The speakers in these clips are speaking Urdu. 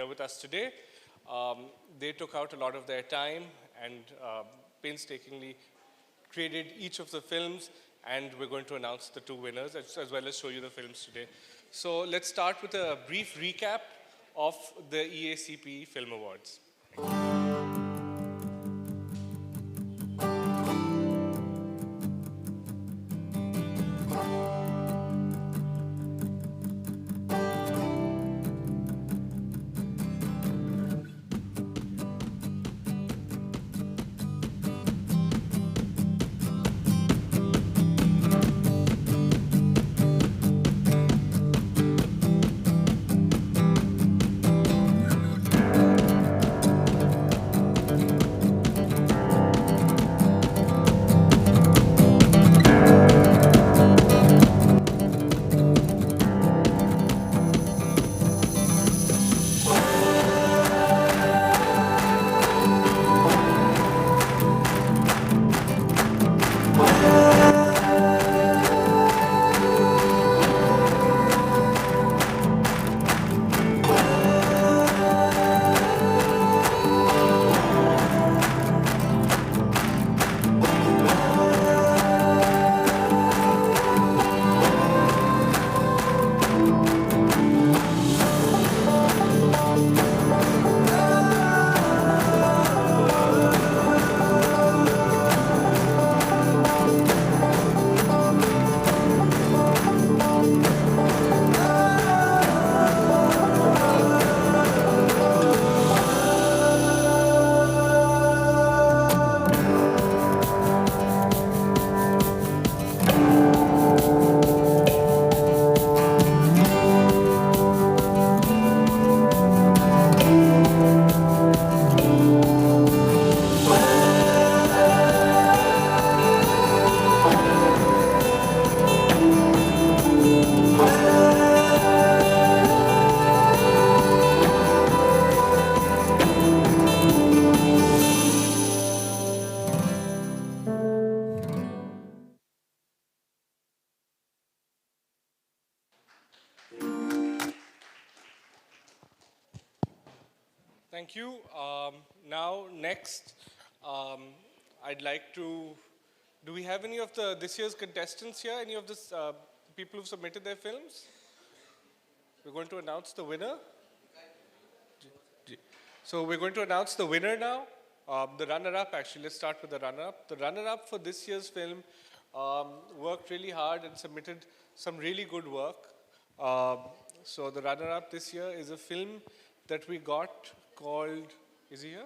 With us today. They took out a lot of their time and painstakingly created each of the films, and we're going to announce the two winners as well as show you the films today. So let's start with a brief recap of the EACP Film Awards. Thank you. Now, next, I'd like to, do we have any of this year's contestants here? Any of the people who've submitted their films? We're going to announce the winner. So we're going to announce the winner now. The runner-up, actually, let's start with the runner-up. The runner-up for this year's film worked really hard and submitted some really good work. So the runner-up this year is a film that we got called, is he here?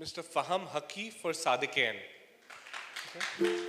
Mr. Faham Haki for Sadiqain. Okay.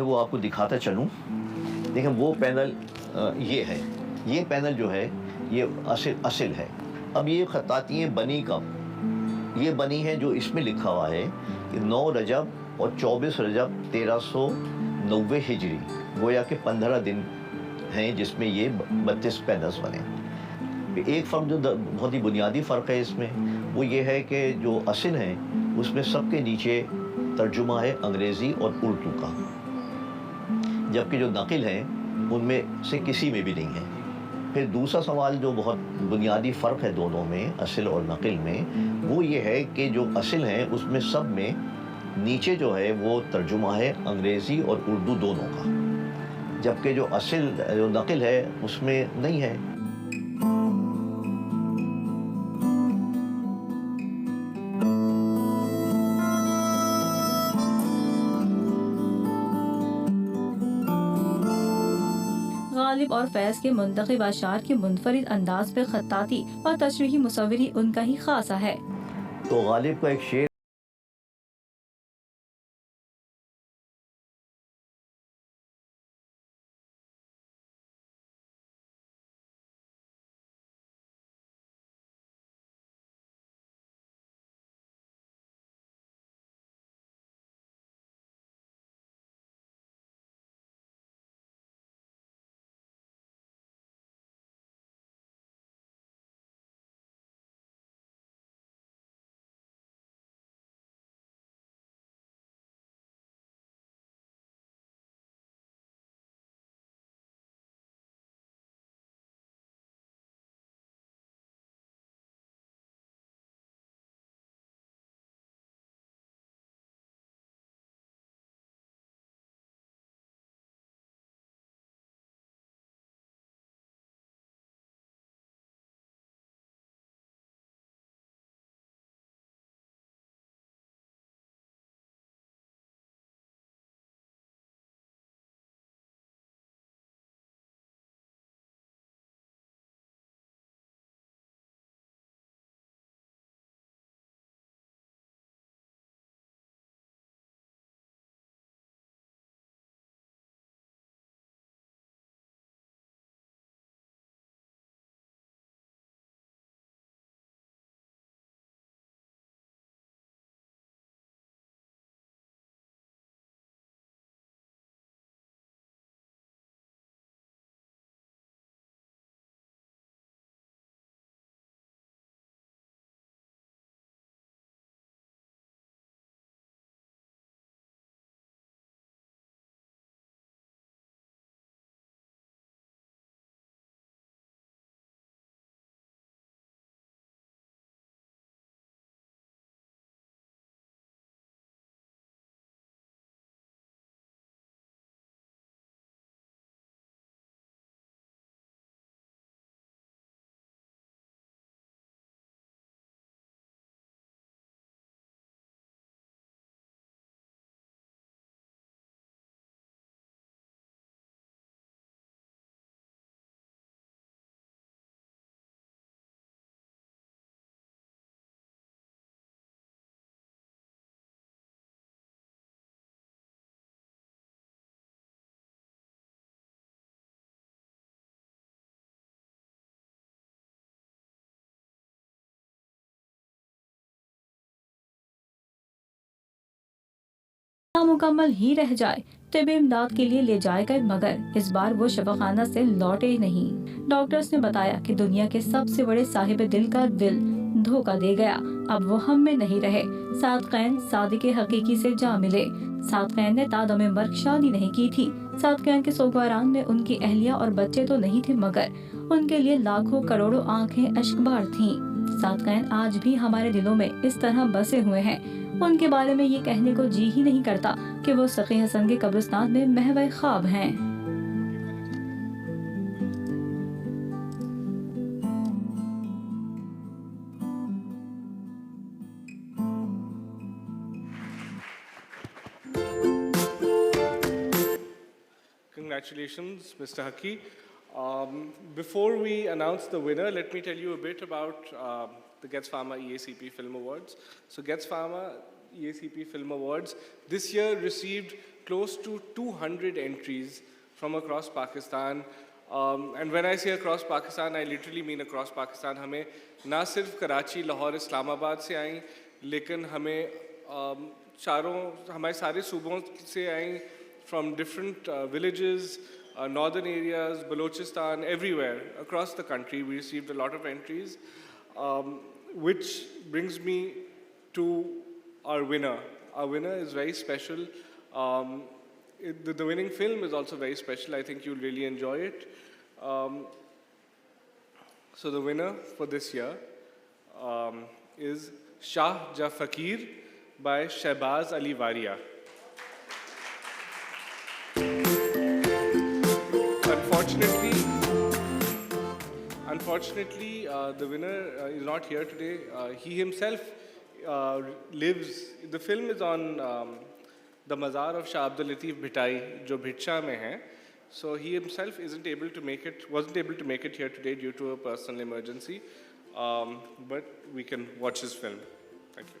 وہ آپ کو دکھاتا چلوں. دیکھیں وہ پینل یہ ہے, یہ پینل جو ہے یہ اصل ہے. اب یہ خطاطیاں بنی کب؟ یہ بنی ہیں جو اس میں لکھا ہوا ہے کہ 9 رجب اور 24 رجب 1390 ہجری, گویا کہ 15 دن ہیں جس میں یہ 32 پینلز بنے. ایک فرق جو بہت ہی بنیادی فرق ہے اس میں, وہ یہ ہے کہ جو اصل ہیں اس میں سب کے نیچے ترجمہ ہے انگریزی اور اردو کا, جبکہ جو نقل ہیں ان میں سے کسی میں بھی نہیں ہے. پھر دوسرا سوال جو بہت بنیادی فرق ہے دونوں میں, اصل اور نقل میں, وہ یہ ہے کہ جو اصل ہیں اس میں سب میں نیچے جو ہے وہ ترجمہ ہے انگریزی اور اردو دونوں کا, جبکہ جو اصل جو نقل ہے اس میں نہیں ہے. غالب اور فیض کے منتخب اشعار کے منفرد انداز پہ خطاطی اور تشریحی مصوری ان کا ہی خاصہ ہے. تو غالب کا ایک شعر مکمل ہی رہ جائے طب امداد کے لیے لے جائے گئے، مگر اس بار وہ شفاخانہ سے لوٹے ہی نہیں. ڈاکٹرز نے بتایا کہ دنیا کے سب سے بڑے صاحب دل کا دل دھوکہ دے گیا، اب وہ ہم میں نہیں رہے. صادقین صادق حقیقی سے جا ملے. صادقین نے تادم مرگ شادی نہیں کی تھی. صادقین کے سوگواران میں ان کی اہلیہ اور بچے تو نہیں تھے، مگر ان کے لیے لاکھوں کروڑوں آنکھیں اشکبار تھیں. صادقین آج بھی ہمارے دلوں میں اس طرح بسے ہوئے ہیں. ان کے بارے میں یہ کہنے کو جی ہی نہیں کرتا کہ وہ سقی حسن کے قبرستان میں محو خواب ہیں. Congratulations, Mr. Haki. Before we announce the winner, let me tell you a bit about the Getz Pharma EACP Film Awards. So Getz Pharma EACP Film Awards. This year received close to 200 entries from across Pakistan. And when I say across Pakistan, I literally mean across Pakistan. ہمیں نہ صرف کراچی، لاہور، اسلام آباد سے آئیں، لیکن ہمیں ہمارے سارے صوبوں سے آئیں، from different villages, northern areas, Balochistan, everywhere across the country. We received a lot of entries, which brings me to our winner. Our winner is very special. The winning film is also very special. I think you'll really enjoy it. So the winner for this year is Shah Ja Fakir by Shehbaz Ali Waria. Unfortunately, the winner is not here today. He himself lives. The film is on the Mazar of Shah Abdul Latif Bhitai, jo Bhitsha mein hai. So he himself wasn't able to make it here today due to a personal emergency. But we can watch his film. Thank you.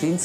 3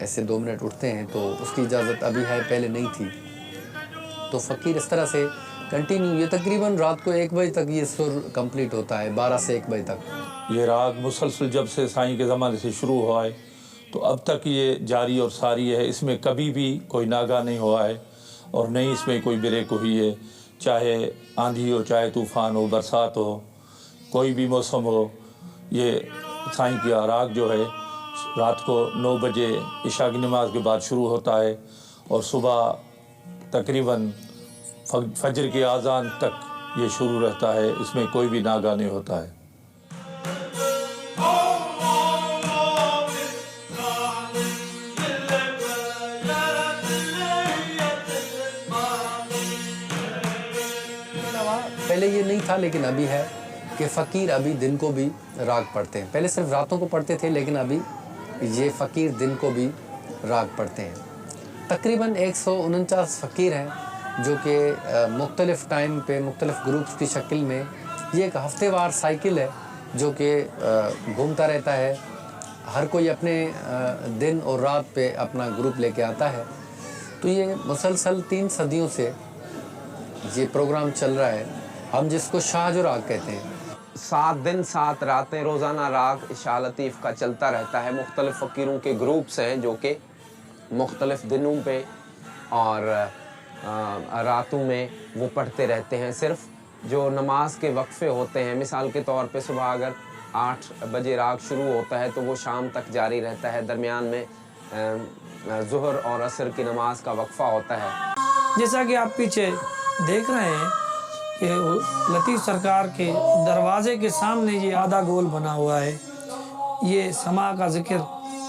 ایسے 2 منٹ اٹھتے ہیں تو اس کی اجازت ابھی ہے، پہلے نہیں تھی. تو فقیر اس طرح سے کنٹینیو، یہ تقریباً رات کو 1 بجے تک یہ سر کمپلیٹ ہوتا ہے، 12 سے 1 بجے تک. یہ راگ مسلسل جب سے سائیں کے زمانے سے شروع ہوا ہے تو اب تک یہ جاری اور ساری ہے. اس میں کبھی بھی کوئی ناگا نہیں ہوا ہے اور نہ ہی اس میں کوئی بریک ہوئی ہے. چاہے آندھی ہو، چاہے طوفان ہو، برسات ہو، کوئی بھی موسم ہو، یہ سائیں کا راگ جو ہے رات کو 9 بجے عشاء کی نماز کے بعد شروع ہوتا ہے اور صبح تقریباً فجر کے اذان تک یہ شروع رہتا ہے. اس میں کوئی بھی ناگا نہیں ہوتا ہے. پہلے یہ نہیں تھا لیکن ابھی ہے کہ فقیر ابھی دن کو بھی راگ پڑھتے ہیں. پہلے صرف راتوں کو پڑھتے تھے لیکن ابھی یہ فقیر دن کو بھی راگ پڑھتے ہیں. تقریباً 149 فقیر ہیں جو کہ مختلف ٹائم پہ مختلف گروپس کی شکل میں، یہ ایک ہفتے وار سائیکل ہے جو کہ گھومتا رہتا ہے. ہر کوئی اپنے دن اور رات پہ اپنا گروپ لے کے آتا ہے. تو یہ مسلسل 3 صدیوں سے یہ پروگرام چل رہا ہے، ہم جس کو شاہ جو راگ کہتے ہیں. 7 دن 7 راتیں روزانہ راگ شاہ لطیف کا چلتا رہتا ہے. مختلف فقیروں کے گروپس ہیں جو کہ مختلف دنوں پہ اور راتوں میں وہ پڑھتے رہتے ہیں. صرف جو نماز کے وقفے ہوتے ہیں، مثال کے طور پہ صبح اگر 8 بجے راگ شروع ہوتا ہے تو وہ شام تک جاری رہتا ہے. درمیان میں ظہر اور عصر کی نماز کا وقفہ ہوتا ہے. جیسا کہ آپ پیچھے دیکھ رہے ہیں کہ لطیف سرکار کے دروازے کے سامنے یہ آدھا گول بنا ہوا ہے. یہ سما کا ذکر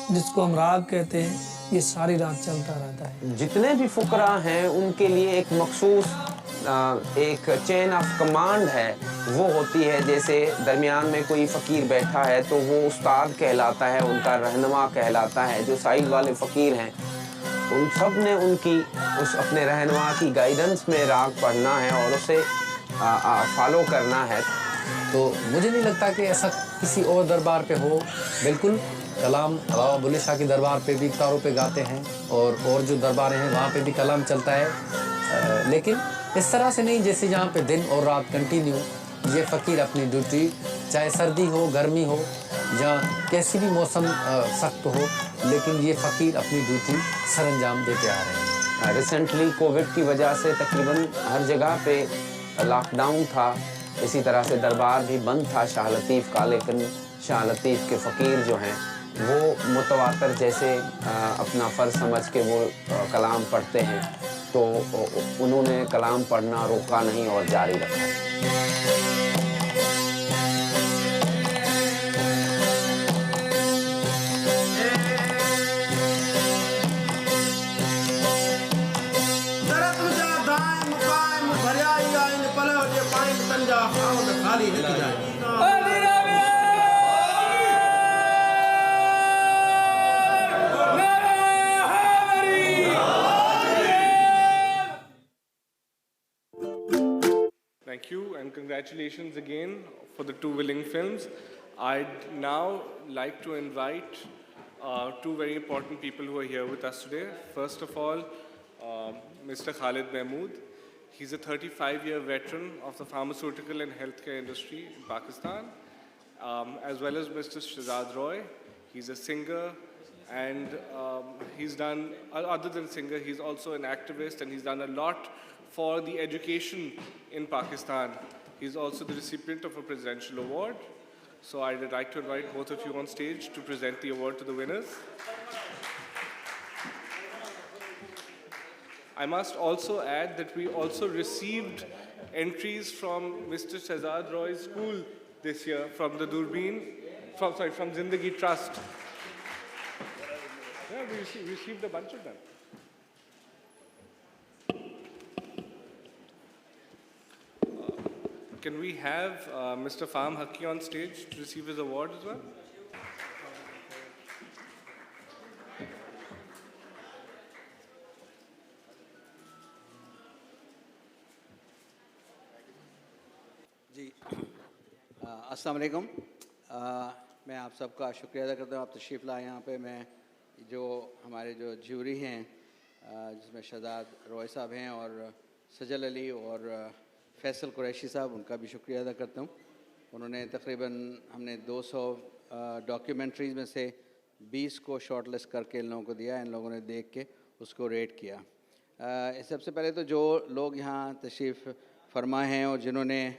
جس کو ہم راگ کہتے ہیں، یہ ساری رات چلتا رہتا ہے. جتنے بھی فقراء ہیں ان کے لیے ایک مخصوص ایک چین آف کمانڈ ہے، وہ ہوتی ہے. جیسے درمیان میں کوئی فقیر بیٹھا ہے تو وہ استاد کہلاتا ہے، ان کا رہنما کہلاتا ہے. جو سائڈ والے فقیر ہیں ان سب نے ان کی اس اپنے رہنما کی گائیڈنس میں راگ پڑھنا ہے اور اسے فالو کرنا ہے. تو مجھے نہیں لگتا کہ ایسا کسی اور دربار پہ ہو. بالکل کلام بابا بلے شاہ کے دربار پہ بھی اقتاروں پہ گاتے ہیں اور جو درباریں ہیں وہاں پہ بھی کلام چلتا ہے، لیکن اس طرح سے نہیں جیسے جہاں پہ دن اور رات کنٹینیو. یہ فقیر اپنی ڈیوٹی چاہے سردی ہو، گرمی ہو یا کیسی بھی موسم سخت ہو، لیکن یہ فقیر اپنی ڈیوٹی سر انجام دیتے آ رہے ہیں. ریسنٹلی کووڈ کی وجہ سے تقریباً ہر جگہ پہ لاک ڈاؤن تھا، اسی طرح سے دربار بھی بند تھا شاہ لطیف کا. لیکن شاہ لطیف کے فقیر جو ہیں وہ متواتر جیسے اپنا فرض سمجھ کے وہ کلام پڑھتے ہیں، تو انہوں نے کلام پڑھنا روکا نہیں اور جاری رکھا. Thank you and congratulations again for the 2 winning films. I'd now like to invite 2 very important people who are here with us today. First of all, Mr. Khalid Mahmood. He's a 35-year veteran of the pharmaceutical and healthcare industry in Pakistan, as well as Mr. Shahzad Roy. He's a singer and he's done, other than singer, he's also an activist and he's done a lot for the education in Pakistan. He's also the recipient of a presidential award. So I'd like to invite both of you on stage to present the award to the winners. I must also add that we also received entries from Mr. Shahzad Roy's school this year from the Durbeen, from Zindagi Trust. Yeah, we received a bunch of them. Can we have Mr. Faham Haqqi on stage to receive his award as well? جی السلام علیکم. میں آپ سب کا شکریہ ادا کرتا ہوں، آپ تشریف لائے یہاں پہ. میں جو ہمارے جو جیوری ہیں جس میں شہزاد روئے صاحب ہیں اور سجل علی اور فیصل قریشی صاحب، ان کا بھی شکریہ ادا کرتا ہوں. انہوں نے تقریباً ہم نے 200 ڈاکیومنٹریز میں سے 20 کو شارٹ لسٹ کر کے ان لوگوں کو دیا. ان لوگوں نے دیکھ کے اس کو ریٹ کیا. سب سے پہلے تو جو لوگ یہاں تشریف فرما ہیں اور جنہوں نے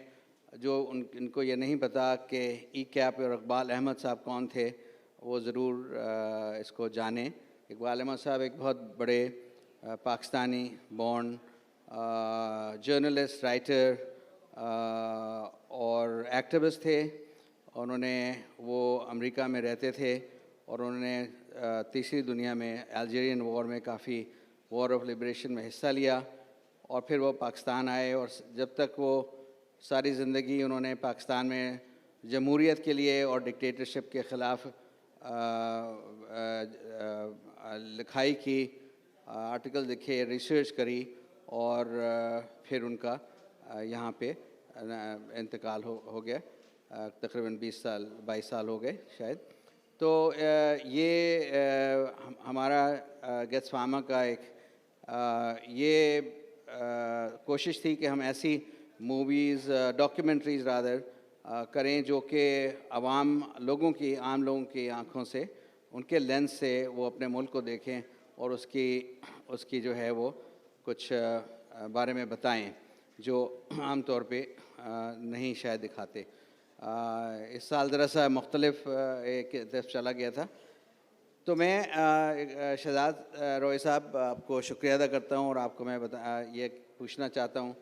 ان کو یہ نہیں پتا کہ ای کیپ اور اقبال احمد صاحب کون تھے، وہ ضرور اس کو جانیں. اقبال احمد صاحب ایک بہت بڑے پاکستانی بورن جرنلسٹ، رائٹر اور ایکٹیوسٹ تھے. وہ امریکہ میں رہتے تھے اور انہوں نے تیسری دنیا میں الجیرین وار میں کافی وار آف لبریشن میں حصہ لیا اور پھر وہ پاکستان آئے. اور جب تک وہ ساری زندگی انہوں نے پاکستان میں جمہوریت کے لیے اور ڈکٹیٹرشپ کے خلاف لکھائی کی، آرٹیکل لکھے، ریسرچ کری اور پھر ان کا یہاں پہ انتقال ہو گیا. تقریباً 22 سال ہو گئے شاید. تو یہ ہمارا گیٹس فاما کا ایک یہ کوشش تھی کہ ہم ایسی موویز، ڈاکیومنٹریز رادر کریں جو کہ عام لوگوں کی آنکھوں سے، ان کے لینس سے وہ اپنے ملک کو دیکھیں اور اس کی جو ہے وہ کچھ بارے میں بتائیں جو عام طور پہ نہیں شاید دکھاتے. اس سال ذرا سا مختلف ایک طرف چلا گیا تھا. تو میں شہزاد روئے صاحب آپ کو شکریہ ادا کرتا ہوں اور آپ کو میں یہ پوچھنا چاہتا ہوں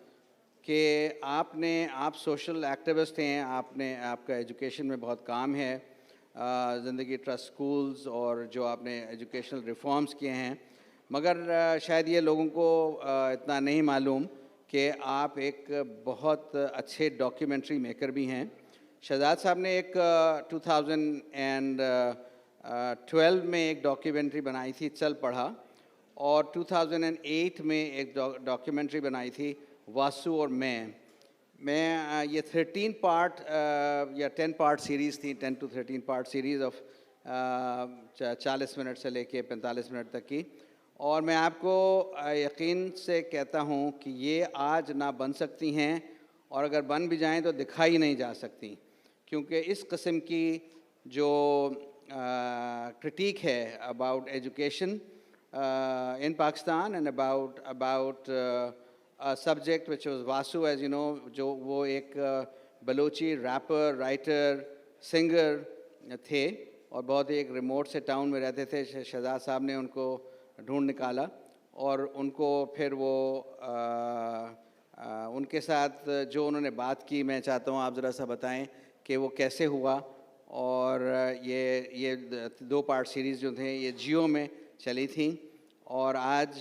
کہ آپ سوشل ایکٹیوسٹ ہیں، آپ کا ایجوکیشن میں بہت کام ہے، زندگی ٹرسٹ سکولز اور جو آپ نے ایجوکیشنل ریفارمز کیے ہیں، مگر شاید یہ لوگوں کو اتنا نہیں معلوم کہ آپ ایک بہت اچھے ڈاکیومنٹری میکر بھی ہیں. شہزاد صاحب نے ایک 2012 میں ایک ڈاکیومنٹری بنائی تھی چل پڑھا، اور 2008 میں ایک ڈاکیومنٹری بنائی تھی واسو اور میں یہ 13 پارٹ یا 10 پارٹ سیریز تھی، 10 to 13 part series of 40 minute سے لے کے 45 منٹ تک کی. اور میں آپ کو یقین سے کہتا ہوں کہ یہ آج نہ بن سکتی ہیں، اور اگر بن بھی جائیں تو دکھائی نہیں جا سکتی، کیونکہ اس قسم کی جو کرٹیک ہے about education in Pakistan and about a subject which was Vasu, as you know, جو وہ ایک بلوچی ریپر، رائٹر، سنگر تھے اور بہت ہی ایک ریموٹ سے ٹاؤن میں رہتے تھے. شہزاد صاحب نے ان کو ڈھونڈ نکالا اور ان کو پھر وہ ان کے ساتھ جو انہوں نے بات کی، میں چاہتا ہوں آپ ذرا سا بتائیں کہ وہ کیسے ہوا. اور یہ 2 پارٹ سیریز جو تھے یہ جیو میں چلی تھیں، اور آج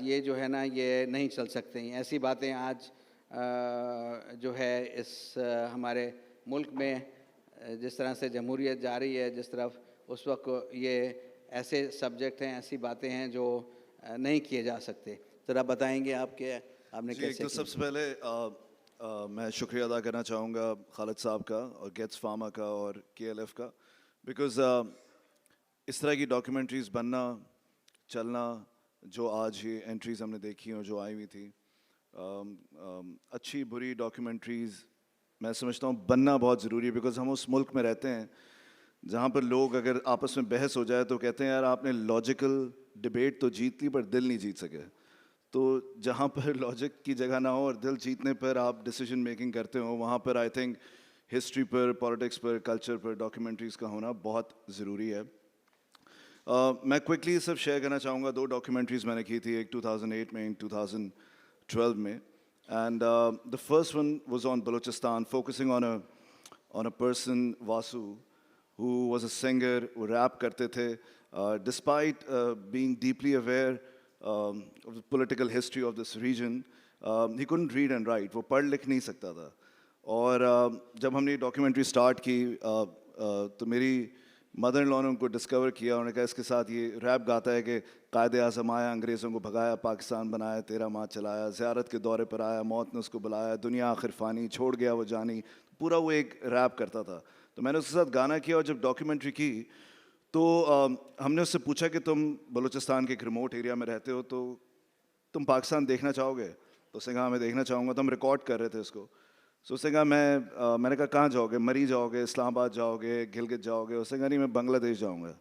یہ جو ہے نا یہ نہیں چل سکتے ہیں. ایسی باتیں آج جو ہے اس ہمارے ملک میں جس طرح سے جمہوریت جا رہی ہے، جس طرف اس وقت یہ ایسے سبجیکٹ ہیں، ایسی باتیں ہیں جو نہیں کیے جا سکتے. ذرا بتائیں گے آپ کہ آپ نے کیسے؟ تو سب سے پہلے میں شکریہ ادا کرنا چاہوں گا خالد صاحب کا اور گیٹس فارما کا اور KLF کا، بیکاز اس طرح کی ڈاکیومنٹریز بننا، چلنا، جو آج یہ انٹریز ہم نے دیکھی اور جو آئی ہوئی تھی، اچھی بری ڈاکیومنٹریز میں سمجھتا ہوں بننا بہت ضروری ہے. بیکاز ہم اس ملک میں رہتے ہیں جہاں پر لوگ اگر آپس میں بحث ہو جائے تو کہتے ہیں یار آپ نے لاجیکل ڈبیٹ تو جیت لی پر دل نہیں جیت سکے. تو جہاں پر لاجک کی جگہ نہ ہو اور دل جیتنے پر آپ ڈیسیجن میکنگ کرتے ہو، وہاں پر آئی تھنک ہسٹری پر، پالیٹکس پر، کلچر پر ڈاکیومنٹریز کا ہونا بہت ضروری ہے. میں کوئکلی صرف شیئر کرنا چاہوں گا 2 ڈاکیومنٹریز میں نے کی تھی، ایک 2008 میں، ایک 2012 میں. And the first one was on Balochistan, focusing on a person, Vasu, who was a singer, who rap کرتے تھے. Despite being deeply aware of the political history of this region, he couldn't read and write. وہ پڑھ لکھ نہیں سکتا تھا. اور جب ہم نے یہ ڈاکیومنٹری اسٹارٹ کی تو میری مدر ان لا نے ان کو ڈسکور کیا. انہوں نے کہا اس کے ساتھ یہ ریپ گاتا ہے کہ قائد اعظم آیا، انگریزوں کو بھگایا، پاکستان بنایا، 13 ماہ چلایا، زیارت کے دورے پر آیا، موت نے اس کو بلایا، دنیا آخر فانی، چھوڑ گیا وہ جانی. پورا وہ ایک ریپ کرتا تھا. تو میں نے اس کے ساتھ گانا کیا، اور جب ڈاکیومنٹری کی تو ہم نے اس سے پوچھا کہ تم بلوچستان کے ایک ریموٹ ایریا میں رہتے ہو تو تم پاکستان دیکھنا چاہو گے؟ تو اس نے کہا میں دیکھنا چاہوں گا. تو ہم ریکارڈ کر رہے تھے اس کو. سو اس نے کہا میں نے کہا کہاں جاؤ گے؟ مری جاؤ گے, اسلام آباد جاؤ گے, گلگت جاؤ گے؟ اس نے کہا نہیں میں بنگلہ دیش جاؤں گا.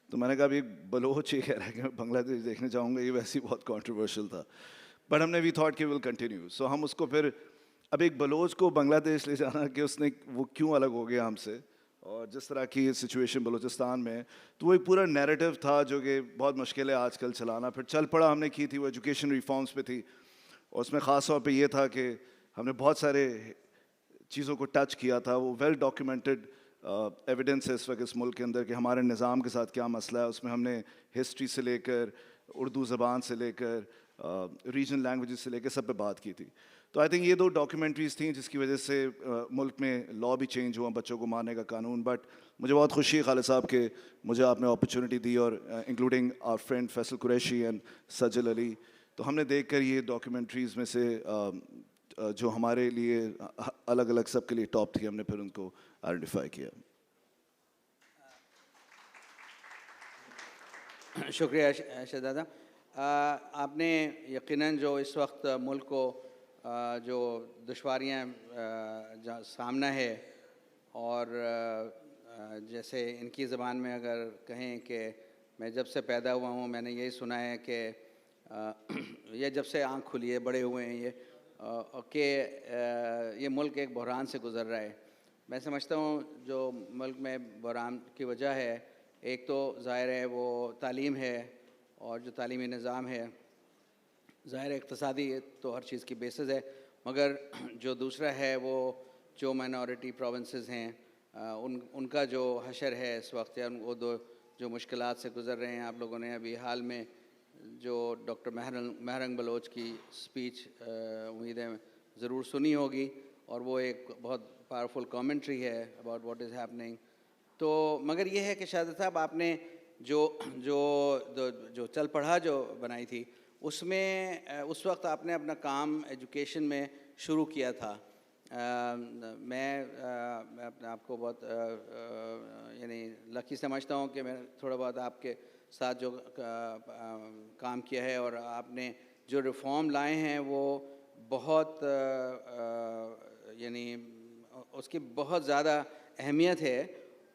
تو میں نے کہا ابھی بلوچ یہ کہہ رہا ہے کہ میں بنگلہ دیش دیکھنے جاؤں گا, یہ ویسے ہی بہت کانٹروورشل تھا. بٹ ہم نے وی تھاٹ کہ ول کنٹینیو. سو ہم اس کو پھر اب ایک بلوچ کو بنگلہ دیش لے جانا کہ اس نے وہ کیوں الگ ہو گیا ہم سے, اور جس طرح کی سچویشن بلوچستان میں, تو وہ ایک پورا نیریٹو تھا جو کہ بہت مشکل ہے آج کل چلانا. پھر چل پڑا ہم نے کی تھی وہ ایجوکیشن ریفارمس پہ تھی, اور اس میں خاص طور پہ یہ تھا کہ ہم نے بہت سارے چیزوں کو ٹچ کیا تھا. وہ ویل ڈاکیومنٹڈ ایویڈنس ہے اس وقت اس ملک کے اندر کہ ہمارے نظام کے ساتھ کیا مسئلہ ہے. اس میں ہم نے ہسٹری سے لے کر اردو زبان سے لے کر ریجنل لینگویجز سے لے کے سب پہ بات کی تھی. تو آئی تھنک یہ 2 ڈاکیومنٹریز تھیں جس کی وجہ سے ملک میں لا بھی چینج ہوا, بچوں کو مارنے کا قانون. بٹ مجھے بہت خوشی ہے خالد صاحب کہ مجھے آپ نے اپرچونیٹی دی, اور including our friend Faisal Qureshi and Sajal Ali. تو ہم نے دیکھ کر یہ ڈاکیومنٹریز میں سے جو ہمارے لیے الگ الگ سب کے لیے ٹاپ تھی, ہم نے پھر ان کو آئیڈینٹیفائی کیا. شکریہ شہزادہ. آپ نے یقیناً جو اس وقت ملک کو جو دشواریاں سامنا ہے, اور جیسے ان کی زبان میں اگر کہیں کہ میں جب سے پیدا ہوا ہوں میں نے یہی سنا ہے کہ یہ جب سے آنکھ کھلی ہے بڑے ہوئے ہیں یہ, کہ یہ ملک ایک بحران سے گزر رہا ہے. میں سمجھتا ہوں جو ملک میں بحران کی وجہ ہے, ایک تو ظاہر ہے وہ تعلیم ہے, اور جو تعلیمی نظام ہے ظاہر اقتصادی تو ہر چیز کی بیسس ہے, مگر جو دوسرا ہے وہ جو مائنورٹی پروونسز ہیں ان کا جو حشر ہے اس وقت, یا وہ جو مشکلات سے گزر رہے ہیں. آپ لوگوں نے ابھی حال میں جو ڈاکٹر مہرنگ بلوچ کی اسپیچ امید ہے ضرور سنی ہوگی, اور وہ ایک بہت پاورفل کامنٹری ہے اباؤٹ واٹ از ہیپننگ. تو مگر یہ ہے کہ شہزاد صاحب آپ نے جو چل پڑھا جو بنائی تھی, اس میں اس وقت آپ نے اپنا کام ایجوکیشن میں شروع کیا تھا. میں اپنے آپ کو بہت یعنی لکی سمجھتا ہوں کہ میں تھوڑا بہت آپ کے ساتھ جو کام کیا ہے, اور آپ نے جو ریفارم لائے ہیں وہ بہت یعنی اس کی بہت زیادہ اہمیت ہے,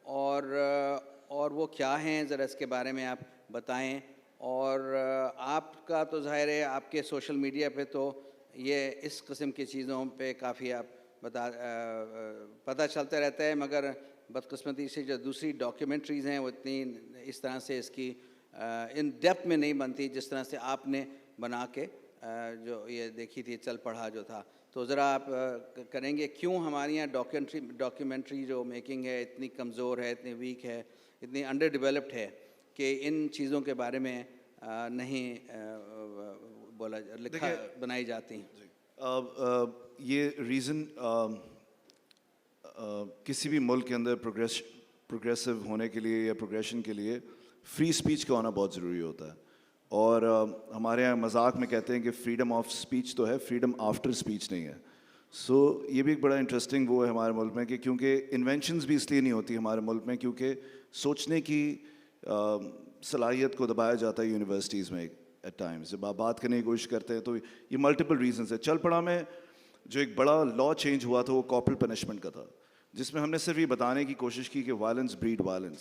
اور وہ کیا ہیں ذرا اس کے بارے میں آپ بتائیں. اور آپ کا تو ظاہر ہے آپ کے سوشل میڈیا پہ تو یہ اس قسم کی چیزوں پہ کافی آپ پتہ چلتا رہتا ہے, مگر بدقسمتی سے جو دوسری ڈاکیومنٹریز ہیں وہ اتنی اس طرح سے اس کی ان ڈیپتھ میں نہیں بنتی جس طرح سے آپ نے بنا کے جو یہ دیکھی تھی چل پڑھا جو تھا. تو ذرا آپ کریں گے کیوں ہمارے یہاں ڈاکیومنٹری جو میکنگ ہے اتنی کمزور ہے, اتنی ویک ہے, اتنی انڈر ڈیولپڈ ہے کہ ان چیزوں کے بارے میں نہیں بنائی جاتی ہیں. یہ ریزن کسی بھی ملک کے اندر پروگریسو ہونے کے لیے یا پروگریشن کے لیے فری اسپیچ کا ہونا بہت ضروری ہوتا ہے. اور ہمارے یہاں مذاق میں کہتے ہیں کہ فریڈم آف اسپیچ تو ہے, فریڈم آفٹر اسپیچ نہیں ہے. سو یہ بھی ایک بڑا انٹرسٹنگ وہ ہے ہمارے ملک میں کہ کیونکہ انوینشنز بھی اس لیے نہیں ہوتی ہمارے ملک میں کیونکہ سوچنے کی صلاحیت کو دبایا جاتا ہے یونیورسٹیز میں ایٹ ٹائمز. جب آپ بات کرنے کی کوشش کرتے ہیں تو یہ ملٹیپل ریزنز ہے. چل پڑا میں جو ایک بڑا لا چینج ہوا تھا وہ کارپورل پنشمنٹ کا تھا, جس میں ہم نے صرف یہ بتانے کی کوشش کی کہ وائلنس بریڈ وائلنس.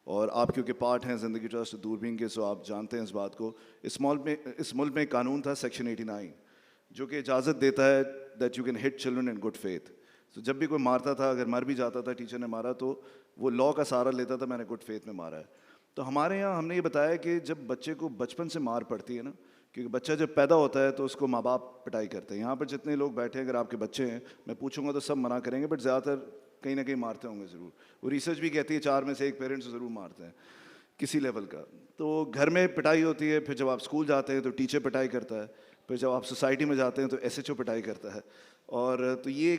اور آپ کیونکہ پارٹ ہیں زندگی ٹرسٹ دوربین کے, سو آپ جانتے ہیں اس بات کو. اس ملک میں ایک قانون تھا سیکشن 89 جو کہ اجازت دیتا ہے that you can hit children in good faith. تو جب بھی کوئی مارتا تھا, اگر مر بھی جاتا تھا, ٹیچر نے مارا تو وہ لا کا سہارا لیتا تھا, میں نے گڈ فیتھ میں مارا ہے. تو ہمارے یہاں ہم نے یہ بتایا کہ جب بچے کو بچپن سے مار پڑتی ہے نا, کیونکہ بچہ جب پیدا ہوتا ہے تو اس کو ماں باپ پٹائی کرتے ہیں. یہاں پر جتنے لوگ بیٹھے ہیں اگر آپ کے بچے ہیں, میں پوچھوں گا تو سب منع کریں گے, بٹ زیادہ تر کہیں نہ کہیں مارتے ہوں گے ضرور. وہ ریسرچ بھی کہتی ہے 4 میں سے 1 پیرنٹس ضرور مارتے ہیں کسی لیول کا. تو گھر میں پٹائی ہوتی ہے, پھر جب آپ اسکول جاتے ہیں تو ٹیچر پٹائی کرتا ہے, پھر جب آپ سوسائٹی میں جاتے ہیں تو SHO پٹائی کرتا ہے. اور تو یہ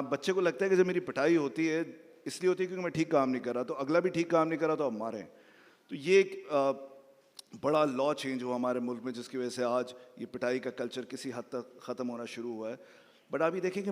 بچے کو لگتا ہے کہ جب میری پٹائی ہوتی ہے اس لیے ہوتی ہے کیونکہ میں ٹھیک کام نہیں کر رہا, تو اگلا بھی ٹھیک کام نہیں کر رہا تو آپ ماریں. تو یہ ایک بڑا لا چینج ہوا ہمارے ملک میں, جس کی وجہ سے آج یہ پٹائی کا کلچر کسی حد تک ختم ہونا شروع ہوا ہے. بٹ آپ یہ دیکھیں کہ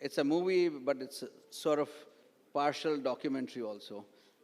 it's a movie but it's sort of partial documentary also।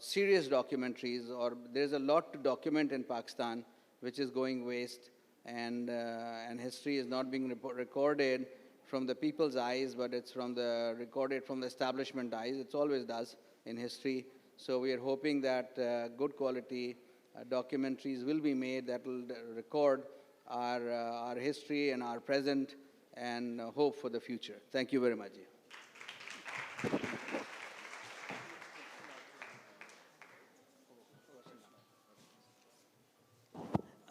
serious documentaries, or there is a lot to document in Pakistan which is going waste, and history is not being recorded from the people's eyes, but it's recorded from the establishment eyes. It always does in history. So we are hoping that good quality documentaries will be made that will record our history and our present and hope for the future. Thank you very much.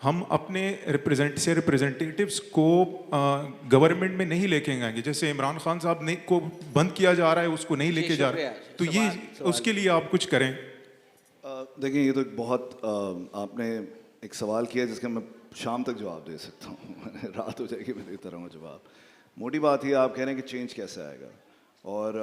ہم اپنے ریپریزنٹیٹیوس کو گورنمنٹ میں نہیں لے کے آئیں گے. جیسے عمران خان صاحب نے کو بند کیا جا رہا ہے, اس کو نہیں لے کے جا رہا, تو یہ اس کے لیے آپ کچھ کریں. دیکھیں یہ تو ایک بہت آپ نے ایک سوال کیا جس کا میں شام تک جواب دے سکتا ہوں, رات ہو جائے گی میں دیتا رہوں گا جواب. موٹی بات یہ آپ کہہ رہے ہیں کہ چینج کیسے آئے گا اور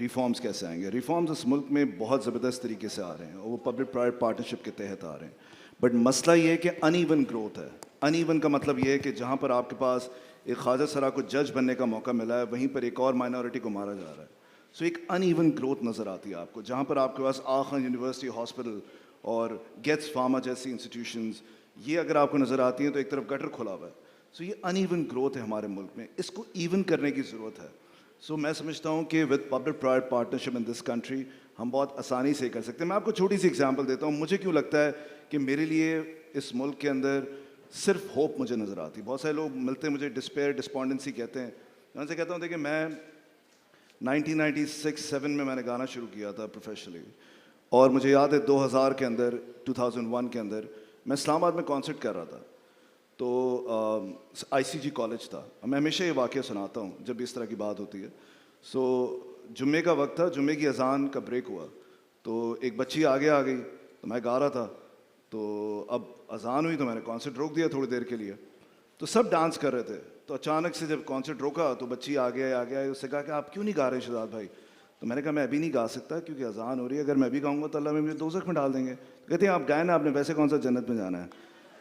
ریفارمز کیسے آئیں گے. ریفارمز اس ملک میں بہت زبردست طریقے سے آ رہے ہیں اور وہ پبلک پرائیویٹ پارٹنرشپ کے تحت آ رہے ہیں. بٹ مسئلہ یہ ہے کہ ان ایون گروتھ ہے. ان ایون کا مطلب یہ ہے کہ جہاں پر آپ کے پاس ایک خواجہ سرا کو جج بننے کا موقع ملا ہے, وہیں پر ایک اور مائنورٹی کو مارا جا رہا ہے. سو ایک ان ایون گروتھ نظر آتی ہے آپ کو. جہاں پر آپ کے پاس آخان یونیورسٹی ہاسپٹل اور گیٹس فارما جیسی انسٹیٹیوشنز یہ اگر آپ کو نظر آتی ہیں تو ایک طرف گٹر کھلا ہوا ہے. سو یہ ان ایون گروتھ ہے ہمارے ملک میں, اس کو ایون کرنے کی ضرورت ہے. سو میں سمجھتا ہوں کہ with public private partnership in this country ہم بہت آسانی سے کر سکتے ہیں. میں آپ کو چھوٹی سی ایگزامپل دیتا ہوں. مجھے کیوں لگتا ہے کہ میرے لیے اس ملک کے اندر صرف ہوپ مجھے نظر آتی. بہت سارے لوگ ملتے ہیں مجھے ڈسپیئر ڈسپونڈنسی کہتے ہیں. میں ان سے کہتا ہوں دیکھیں میں 1996-7 میں نے گانا شروع کیا تھا پروفیشنلی, اور مجھے یاد ہے 2000 کے اندر 2001 کے اندر میں اسلام آباد میں کانسرٹ کر رہا تھا. تو آئی سی جی کالج تھا. میں ہمیشہ یہ واقعہ سناتا ہوں جب بھی اس طرح کی بات ہوتی ہے. سو جمعے کا وقت تھا, جمعے کی اذان کا بریک ہوا تو ایک بچی آگے آ گئی تو میں گا رہا تھا. تو اب اذان ہوئی تو میں نے کانسرٹ روک دیا تھوڑی دیر کے لیے. تو سب ڈانس کر رہے تھے. تو اچانک سے جب کانسرٹ روکا تو بچی آگے آئی, اس سے کہا کہ آپ کیوں نہیں گا رہے شہزاد بھائی. تو میں نے کہا میں ابھی نہیں گا سکتا کیونکہ اذان ہو رہی ہے, اگر میں بھی گاؤں گا تو اللہ میں مجھے دوزخ میں ڈال دیں گے. کہتے ہیں آپ گائے نا, آپ نے ویسے کون سا جنت میں جانا ہے.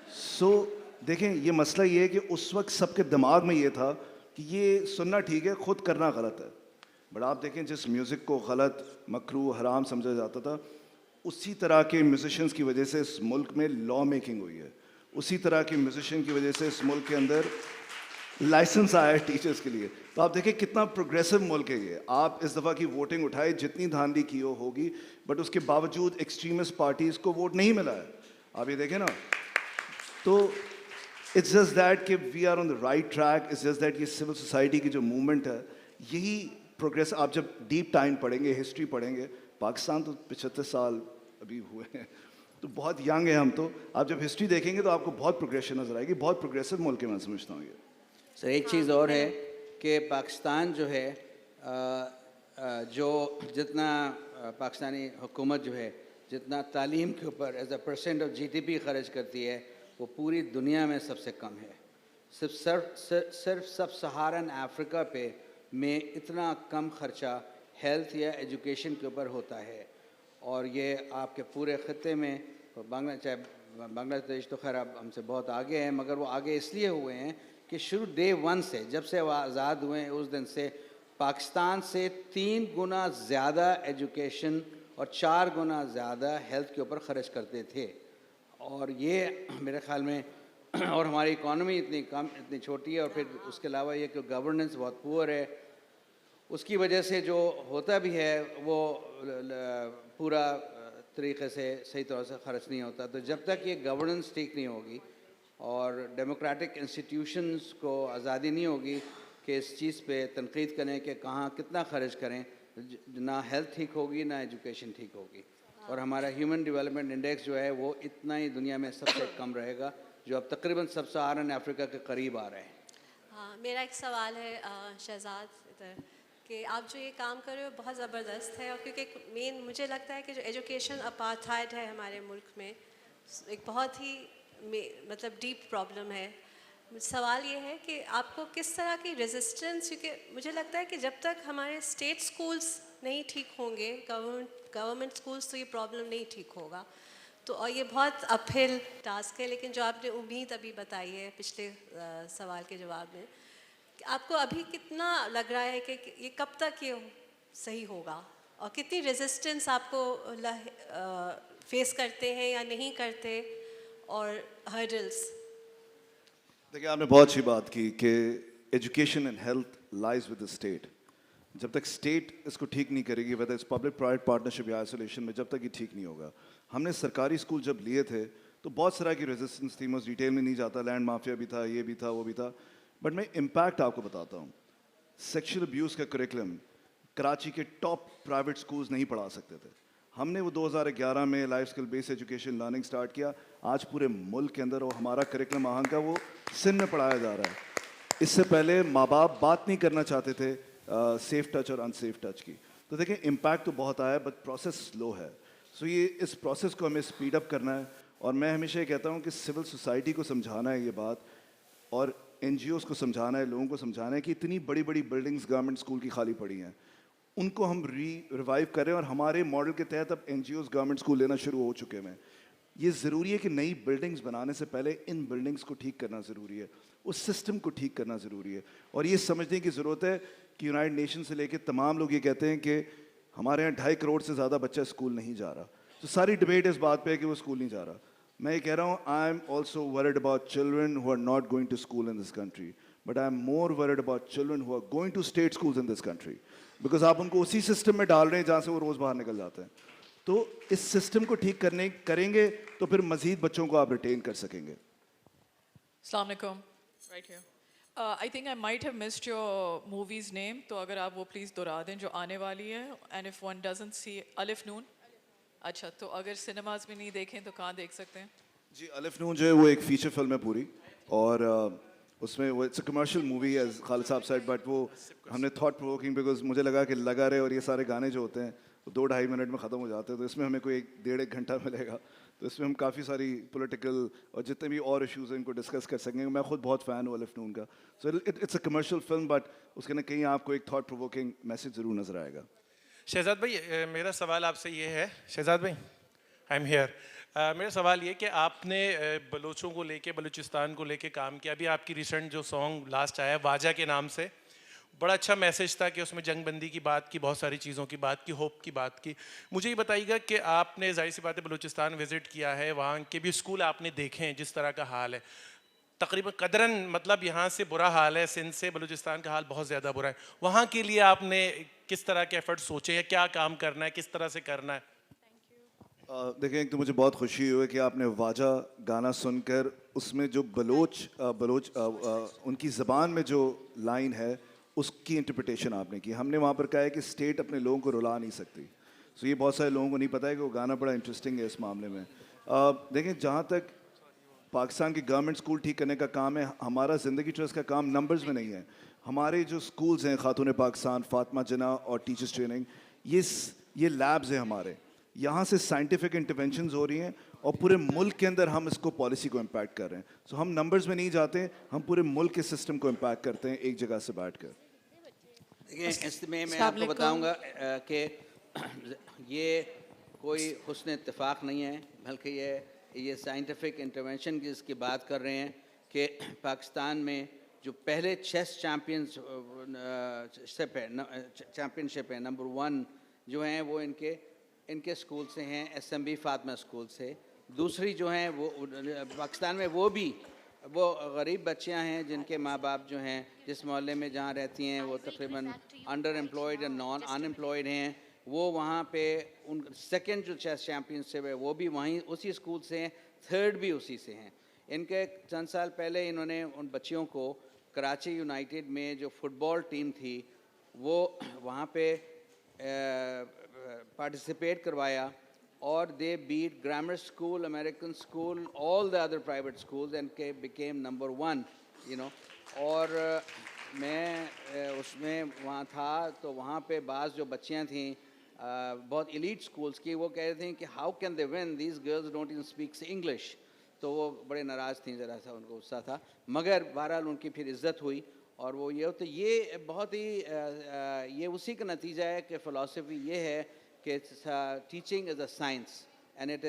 سو دیکھیں یہ مسئلہ یہ ہے کہ اس وقت سب کے دماغ میں یہ تھا کہ یہ سننا ٹھیک ہے, خود کرنا غلط ہے. بٹ آپ دیکھیں جس میوزک کو غلط, مکروہ, حرام سمجھا جاتا تھا, اسی طرح کے میوزیشنز کی وجہ سے اس ملک میں لا میکنگ ہوئی ہے. اسی طرح کے میوزیشین کی وجہ سے اس ملک کے اندر لائسنس آیا ہے ٹیچرز کے لیے. تو آپ دیکھیں کتنا پروگریسو ملک ہے یہ. آپ اس دفعہ کی ووٹنگ اٹھائے, جتنی دھاندلی کی ہوگی, بٹ اس کے باوجود ایکسٹریمسٹ پارٹیز کو ووٹ نہیں ملا ہے. آپ یہ دیکھیں نا. تو اٹس جسٹ دیٹ کہ we are on the right track. It's just that یہ سول سوسائٹی کی جو موومنٹ ہے یہی پروگریس. آپ جب ڈیپ ٹائم پڑھیں گے, ہسٹری پڑھیں گے, پاکستان تو 75 سال ابھی ہوئے ہیں تو بہت ینگ ہیں ہم. تو آپ جب ہسٹری دیکھیں گے تو آپ کو بہت پروگریشن نظر آئے گی. بہت پروگریسو ملک ہے میں سمجھتا ہوں یہ. سر ایک چیز اور ہے کہ پاکستان جو ہے جو جتنا پاکستانی حکومت جو ہے جتنا تعلیم کے اوپر as a percent of GDP خرچ کرتی ہے وہ پوری دنیا میں سب سے کم ہے. صرف سب سہارن افریقہ پہ میں اتنا کم خرچہ ہیلتھ یا ایجوکیشن کے اوپر ہوتا ہے. اور یہ آپ کے پورے خطے میں چاہے بنگلہ دیش تو خیر اب ہم سے بہت آگے ہیں, مگر وہ آگے اس لیے ہوئے ہیں کہ شروع ڈے 1 سے جب سے وہ آزاد ہوئے ہیں اس دن سے پاکستان سے 3 گنا زیادہ ایجوکیشن اور 4 گنا زیادہ ہیلتھ کے اوپر خرچ کرتے تھے. اور یہ میرے خیال میں اور ہماری اکانومی اتنی چھوٹی ہے, اور پھر اس کے علاوہ یہ کہ گورننس بہت پور ہے. اس کی وجہ سے جو ہوتا بھی ہے وہ پورا طریقے سے صحیح طرح سے خرچ نہیں ہوتا. تو جب تک یہ گورننس ٹھیک نہیں ہوگی اور ڈیموکریٹک انسٹیٹیوشنز کو آزادی نہیں ہوگی کہ اس چیز پہ تنقید کریں کہ کہاں کتنا خرچ کریں, نہ ہیلتھ ٹھیک ہوگی نہ ایجوکیشن ٹھیک ہوگی. اور ہمارا ہیومن ڈیولپمنٹ انڈیکس جو ہے وہ اتنا ہی دنیا میں سب سے کم رہے گا, جو اب تقریباً سب سہارن افریقہ کے قریب آ رہے ہیں. ہاں, میرا ایک سوال ہے شہزاد کہ آپ جو یہ کام کر رہے ہو بہت زبردست ہے, اور کیونکہ مین مجھے لگتا ہے کہ جو ایجوکیشن اپارتھائڈ ہے ہمارے ملک میں ایک بہت ہی مطلب ڈیپ پرابلم ہے. سوال یہ ہے کہ آپ کو کس طرح کی ریزسٹنس, کیونکہ مجھے لگتا ہے کہ جب تک ہمارے اسٹیٹ اسکولس نہیں ٹھیک ہوں گے, گورنمنٹ اسکولس, تو یہ پرابلم نہیں ٹھیک ہوگا. تو اور یہ بہت اپ ہل ٹاسک ہے, لیکن جو آپ نے امید ابھی بتائی ہے پچھلے سوال کے جواب میں, آپ کو ابھی کتنا لگ رہا ہے کہ یہ کب تک یہ صحیح ہوگا, اور کتنی ریزسٹنس آپ کو فیس کرتے ہیں یا نہیں کرتے, اور ہرڈلس؟ دیکھیں آپ نے بہت اچھی بات کی کہ education and health lies with the state. جب تک اسٹیٹ اس کو ٹھیک نہیں کرے گی, whether it's public private partnership یا آئسولیشن میں, جب تک یہ ٹھیک نہیں ہوگا. ہم نے سرکاری اسکول جب لیے تھے تو بہت طرح کی ریزسٹنس تھی, میں اس ڈیٹیل میں نہیں جاتا, لینڈ مافیا بھی تھا, یہ بھی تھا, وہ بھی تھا. بٹ میں امپیکٹ آپ کو بتاتا ہوں. سیکشل ابیوز کا کریکلم کراچی کے ٹاپ پرائیویٹ اسکولز نہیں پڑھا سکتے تھے. ہم نے وہ 2011 میں لائف اسکل بیس ایجوکیشن لرننگ سٹارٹ کیا. آج پورے ملک کے اندر وہ ہمارا کریکلم آہنگ کا وہ سندھ میں پڑھایا جا رہا ہے. اس سے پہلے ماں باپ بات نہیں کرنا چاہتے تھے سیف ٹچ اور ان سیف ٹچ کی. تو دیکھیں امپیکٹ تو بہت آیا ہے بٹ پروسیس سلو ہے. سو یہ اس پروسیس کو ہمیں اسپیڈ اپ کرنا ہے. اور میں ہمیشہ یہ کہتا ہوں کہ سول سوسائٹی کو سمجھانا ہے یہ بات, اور این جی اوز کو سمجھانا ہے, لوگوں کو سمجھانا ہے کہ اتنی بڑی بڑی بلڈنگز گورنمنٹ اسکول کی خالی پڑی ہیں, ان کو ہم ریوائیو کریں. اور ہمارے ماڈل کے تحت اب NGOs government school لینا شروع ہو چکے ہیں. یہ ضروری ہے کہ نئی بلڈنگز بنانے سے پہلے ان بلڈنگز کو ٹھیک کرنا ضروری ہے, اس سسٹم کو ٹھیک کرنا ضروری ہے. اور یہ سمجھنے کی ضرورت ہے کہ یونائٹڈ نیشن سے لے کے تمام لوگ یہ کہتے ہیں کہ ہمارے یہاں 2.5 کروڑ سے زیادہ بچہ اسکول نہیں جا رہا. تو ساری ڈبیٹ اس بات پہ ہے کہ وہ اسکول نہیں جا رہا. میں یہ کہہ رہا ہوں I am also worried about children who are not going to school in this country, but I am more worried about children who are going to state schools in this country, because آپ ان کو اسی سسٹم میں ڈال رہے ہیں جہاں سے وہ روز باہر نکل جاتے ہیں. تو اس سسٹم کو ٹھیک کریں گے تو پھر مزید بچوں کو آپ ریٹین کر سکیں گے. السلام علیکم. Right here. I think I might have missed your movie's name, تو اگر آپ وہ پلیز دہرا دیں جو آنے والی ہے. And if one doesn't see الف نون. اچھا, تو اگر سنیماز میں نہیں دیکھیں تو کہاں دیکھ سکتے ہیں؟ جی الف نون جو ہے وہ ایک فیچر فلم ہے پوری, اور اس میں وہ it's a commercial movie as Khalid sahab said, but وہ ہم نے تھاٹ پرووکنگ بیکاز مجھے لگا کہ لگا رہے, اور یہ سارے گانے جو ہوتے ہیں وہ 2-2.5 منٹ میں ختم ہو جاتے ہیں, تو اس میں ہمیں کوئی 1.5-1 گھنٹہ ملے گا. تو اس میں ہم کافی ساری پولیٹیکل اور جتنے بھی اور ایشوز ہیں ان کو ڈسکس کر سکیں گے. میں خود بہت فین ہوں الف نون کا. So it's a commercial film, but اس کے نا کہیں آپ کو ایک تھاٹ پرووکنگ میسج ضرور نظر آئے گا. شہزاد بھائی, میرا سوال آپ سے یہ ہے. شہزاد بھائی, آئی ایم ہیئر. میرا سوال یہ کہ آپ نے بلوچوں کو لے کے, بلوچستان کو لے کے کام کیا. ابھی آپ کی ریسنٹ جو سانگ لاسٹ آیا واجہ کے نام سے, بڑا اچھا میسیج تھا کہ اس میں جنگ بندی کی بات کی, بہت ساری چیزوں کی بات کی, ہوپ کی بات کی. مجھے یہ بتائیے گا کہ آپ نے ظاہر سی بات ہے بلوچستان وزٹ کیا ہے, وہاں کے بھی اسکول آپ نے دیکھے ہیں جس طرح کا حال ہے. تقریباً قدراً مطلب یہاں سے برا حال ہے, سندھ سے بلوچستان کا حال بہت زیادہ برا ہے. وہاں کے لیے آپ نے کس طرح کے ایفرٹ سوچے ہیں, کیا کام کرنا ہے, کس طرح سے کرنا ہے؟ دیکھیں, ایک تو مجھے بہت خوشی ہوئی کہ آپ نے واجہ گانا سن کر اس میں جو بلوچ ان کی زبان میں جو لائن ہے اس کی انٹرپریٹیشن آپ نے کی. ہم نے وہاں پر کہا ہے کہ اسٹیٹ اپنے لوگوں کو رلا نہیں سکتی. سو یہ بہت سارے لوگوں کو نہیں پتہ ہے کہ وہ گانا بڑا انٹرسٹنگ ہے اس معاملے میں. دیکھیں, جہاں تک پاکستان کی گورنمنٹ اسکول ٹھیک کرنے کا کام ہے, ہمارا زندگی ٹرسٹ کا کام نمبرز میں نہیں ہے. ہمارے جو اسکولز ہیں خاتون پاکستان, فاطمہ جناح اور ٹیچرس ٹریننگ, یہ لیبز ہیں ہمارے. یہاں سے سائنٹیفک انٹرونشنز ہو رہی ہیں اور پورے ملک کے اندر ہم اس کو پالیسی کو امپیکٹ کر رہے ہیں. سو ہم نمبرز میں نہیں جاتے, ہم پورے ملک کے سسٹم کو امپیکٹ کرتے ہیں ایک جگہ سے بیٹھ کر. اس میں آپ کو بتاؤں گا کہ یہ کوئی حسن اتفاق نہیں ہے, بلکہ یہ سائنٹیفک انٹرونشن کی اس کی بات کر رہے ہیں کہ پاکستان میں جو پہلے چیس چیمپئنشپ ہے نمبر 1 جو ہیں وہ ان کے اسکول سے ہیں, S M B Fatima school سے. دوسری جو ہیں وہ پاکستان میں وہ غریب بچیاں ہیں جن کے ماں باپ جو ہیں جس محلے میں جہاں رہتی ہیں وہ تقریباً انڈر امپلائڈ یا نان ان امپلائڈ ہیں, وہ وہاں پہ ان سیکنڈ جو چیس چیمپئن شپ ہے وہ بھی وہیں اسی اسکول سے ہیں, تھرڈ بھی اسی سے ہیں. ان کے چند سال پہلے انہوں نے ان بچیوں کو کراچی یونائٹیڈ میں جو فٹ بال ٹیم تھی وہ وہاں پہ پارٹیسپیٹ کروایا, اور they beat grammar school, American school, all the other private schools and became number 1, you know. اور میں اس میں وہاں تھا تو وہاں پہ بعض جو بچیاں تھیں بہت ایلیٹ اسکولس کی, وہ کہہ رہے تھے کہ how can they win, these girls don't even speak English. تو وہ بڑے ناراض تھیں, ذرا سا ان کو غصہ تھا, مگر بہرحال ان کی پھر عزت ہوئی. اور وہ یہ بہت ہی یہ اسی کا نتیجہ ہے کہ فلسفی یہ ہے کہ teaching is a science and it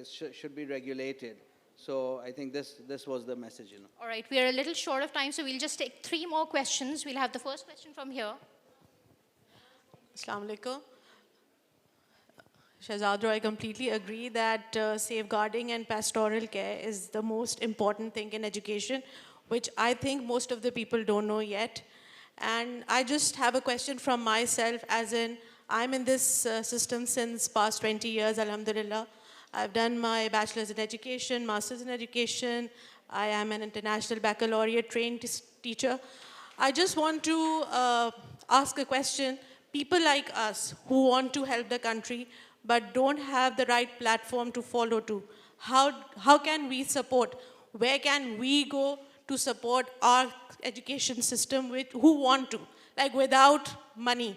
should be regulated. So I think this was the message, you know. All right, we are a little short of time, so we'll just take 3 more questions. We'll have the first question from here. Assalamu alaikum. Shahzad, I completely agree that safeguarding and pastoral care is the most important thing in education, which I think most of the people don't know yet. And I just have a question from myself, as in I'm in this system since past 20 years, alhamdulillah. I've done my bachelor's in education, master's in education. I am an international baccalaureate trained teacher. I just want to ask a question. people like us who want to help the country but don't have the right platform to follow to, how can we support? Where can we go to support our education system with who want to, like without money?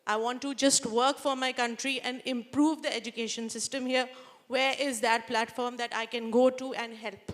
I want to just work for my country and improve the education system here. Where is that platform that I can go to and help?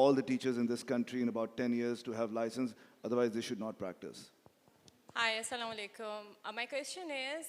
all the teachers in this country in about 10 years to have license, otherwise they should not practice. Hi, assalamu alaikum. My question is,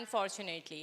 unfortunately.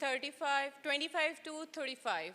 25 to 35.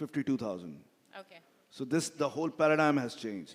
52,000. Okay. So the whole paradigm has changed.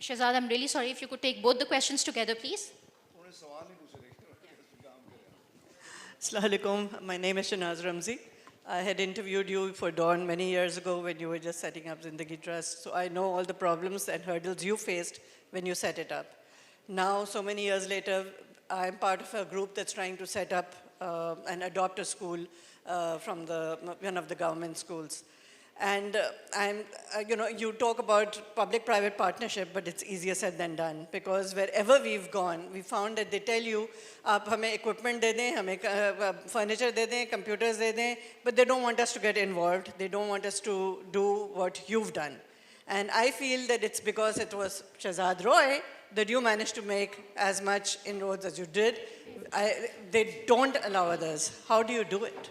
Shahzad, I'm really sorry if you could take both the questions together, please. Assalamu alaikum. My name is Shanaz Ramzi. I had interviewed you for Dawn many years ago when you were just setting up Zindagi Trust. So I know all the problems and hurdles you faced when you set it up. Now, so many years later, I'm part of a group that's trying to set up and adopt a school from one of the government schools. And you talk about public-private partnership, but it's easier said than done, because wherever we've gone, we found that they tell you, aap hame equipment de dein, hame furniture de dein, computers de dein, but they don't want us to get involved. They don't want us to do what you've done. And I feel that it's because it was Shahzad Roy that you managed to make as much inroads as you did. They don't allow others. How do you do it?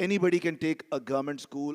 anybody can take a government school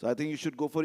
So I think you should go for